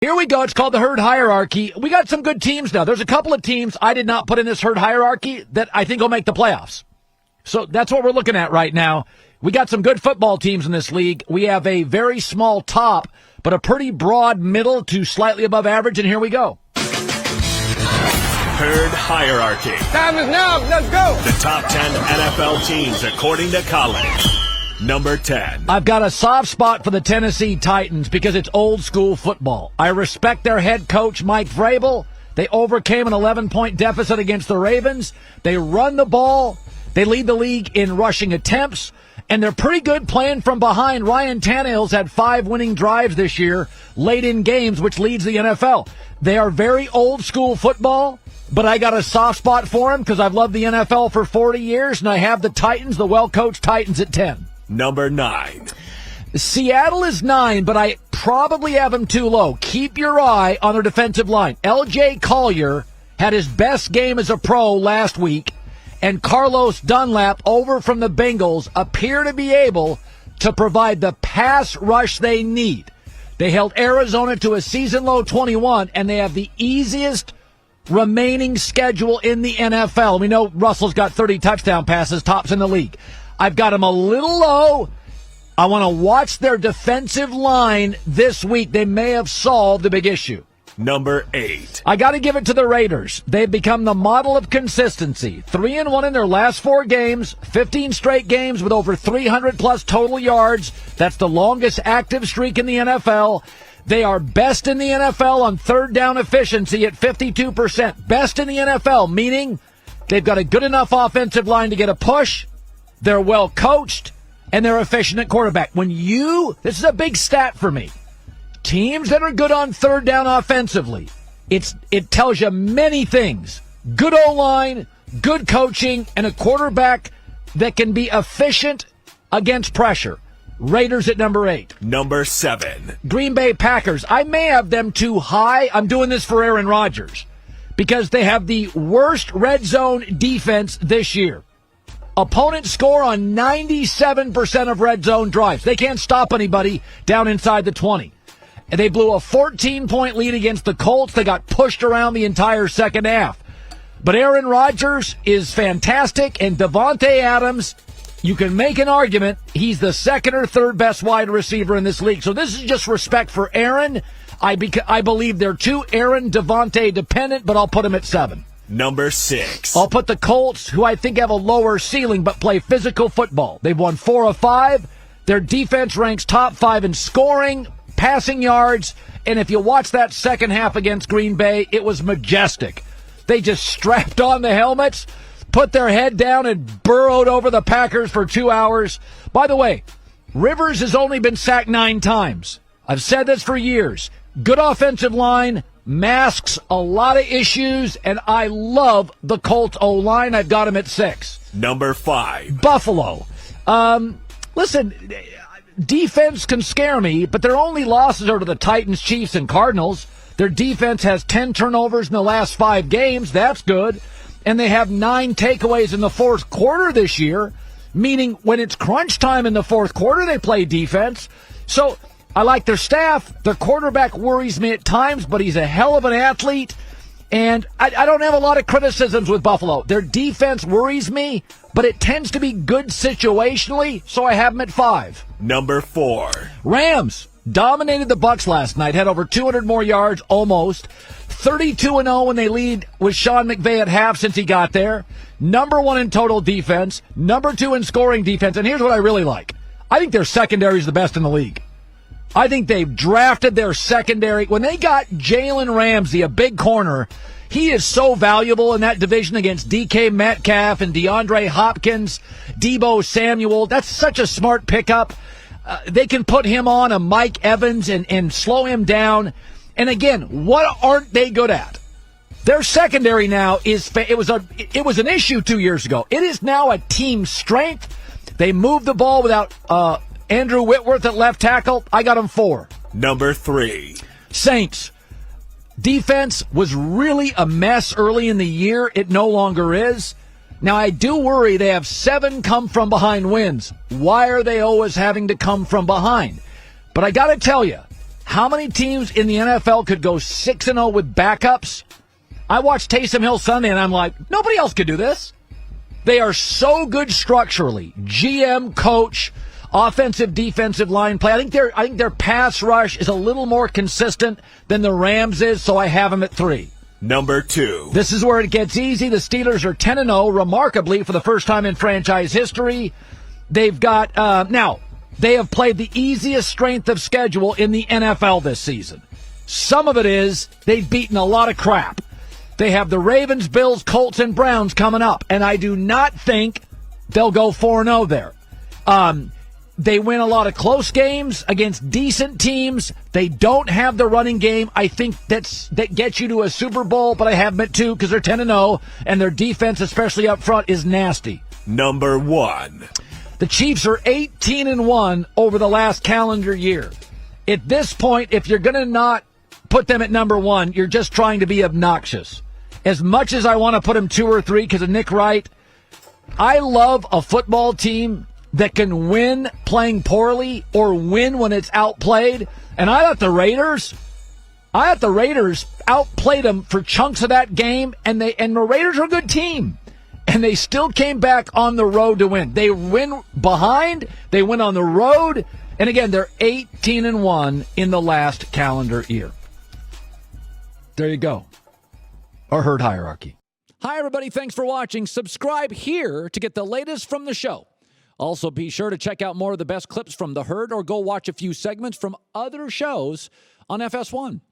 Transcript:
Here we go. It's called the herd hierarchy. We got some good teams now. There's a couple of teams I did not put in this herd hierarchy that I think will make the playoffs. So that's what we're looking at right now. We got some good football teams in this league. We have a very small top, but a pretty broad middle to slightly above average, and here we go. Herd hierarchy. Time is now. Let's go. The top 10 NFL teams according to Colin. Number 10. I've got a soft spot for the Tennessee Titans because it's old school football. I respect their head coach, Mike Vrabel. They overcame an 11-point deficit against the Ravens. They run the ball. They lead the league in rushing attempts. And they're pretty good playing from behind. Ryan Tannehill's had 5 winning drives this year, late in games, which leads the NFL. They are very old school football, but I got a soft spot for them because I've loved the NFL for 40 years, and I have the Titans, the well-coached Titans, at 10. Number 9. Seattle is 9, but I probably have them too low. Keep your eye on their defensive line. L.J. Collier had his best game as a pro last week, and Carlos Dunlap over from the Bengals appear to be able to provide the pass rush they need. They held Arizona to a season-low 21, and they have the easiest remaining schedule in the NFL. We know Russell's got 30 touchdown passes, tops in the league. I've got them a little low. I want to watch their defensive line this week. They may have solved the big issue. Number 8. I got to give it to the Raiders. They've become the model of consistency. 3-1 in their last 4 games, 15 straight games with over 300-plus total yards. That's the longest active streak in the NFL. They are best in the NFL on third down efficiency at 52%. Best in the NFL, meaning they've got a good enough offensive line to get a push. They're well coached, and they're efficient at quarterback. This is a big stat for me. Teams that are good on third down offensively, it tells you many things. Good O-line, good coaching, and a quarterback that can be efficient against pressure. Raiders at number 8. Number 7. Green Bay Packers. I may have them too high. I'm doing this for Aaron Rodgers because they have the worst red zone defense this year. Opponents score on 97% of red zone drives. They can't stop anybody down inside the 20. And they blew a 14-point lead against the Colts. They got pushed around the entire second half. But Aaron Rodgers is fantastic, and Davante Adams, you can make an argument, he's the second or third best wide receiver in this league. So this is just respect for Aaron. I believe they're too Aaron Davante dependent, but I'll put him at 7. Number 6. I'll put the Colts, who I think have a lower ceiling but play physical football. They've won 4 of 5. Their defense ranks top 5 in scoring, passing yards, and if you watch that second half against Green Bay, it was majestic. They just strapped on the helmets, put their head down, and burrowed over the Packers for 2 hours. By the way, Rivers has only been sacked 9 times. I've said this for years. Good offensive line, masks a lot of issues, and I love the Colts O-line. I've got them at 6. Number 5. Buffalo. Listen, defense can scare me, but their only losses are to the Titans, Chiefs, and Cardinals. Their defense has 10 turnovers in the last 5 games. That's good. And they have 9 takeaways in the fourth quarter this year, meaning when it's crunch time in the fourth quarter, they play defense. So I like their staff. Their quarterback worries me at times, but he's a hell of an athlete. And I don't have a lot of criticisms with Buffalo. Their defense worries me, but it tends to be good situationally, so I have them at 5. Number 4. Rams dominated the Bucs last night, had over 200 more yards, almost. 32-0 when they lead with Sean McVay at half since he got there. Number 1 in total defense, number 2 in scoring defense, and here's what I really like. I think their secondary is the best in the league. I think they've drafted their secondary. When they got Jalen Ramsey, a big corner, he is so valuable in that division against DK Metcalf and DeAndre Hopkins, Deebo Samuel. That's such a smart pickup. They can put him on a Mike Evans and slow him down. And again, what aren't they good at? Their secondary now it was an issue 2 years ago. It is now a team strength. They moved the ball without Andrew Whitworth at left tackle. I got him 4. Number 3. Saints. Defense was really a mess early in the year. It no longer is. Now, I do worry they have 7 come-from-behind wins. Why are they always having to come from behind? But I got to tell you, How many teams in the NFL could go 6-0 with backups? I watched Taysom Hill Sunday, and I'm like, nobody else could do this. They are so good structurally. GM, coach, offensive, defensive line play. I think their pass rush is a little more consistent than the Rams is, so I have them at 3. Number 2. This is where it gets easy. The Steelers are 10-0, remarkably, for the first time in franchise history. They've got, now, they have played the easiest strength of schedule in the NFL this season. Some of it is they've beaten a lot of crap. They have the Ravens, Bills, Colts, and Browns coming up, and I do not think they'll go 4-0 there. They win a lot of close games against decent teams. They don't have the running game. I think that gets you to a Super Bowl, but I have them at 2 because they're 10-0, and their defense, especially up front, is nasty. Number 1. The Chiefs are 18-1 over the last calendar year. At this point, if you're going to not put them at number 1, you're just trying to be obnoxious. As much as I want to put them 2 or 3 because of Nick Wright, I love a football team that can win playing poorly or win when it's outplayed. And I thought the Raiders outplayed them for chunks of that game, and the Raiders are a good team. And they still came back on the road to win. They win behind, they win on the road, and again, they're 18-1 in the last calendar year. There you go. Our herd hierarchy. Hi, everybody. Thanks for watching. Subscribe here to get the latest from the show. Also, be sure to check out more of the best clips from The Herd or go watch a few segments from other shows on FS1.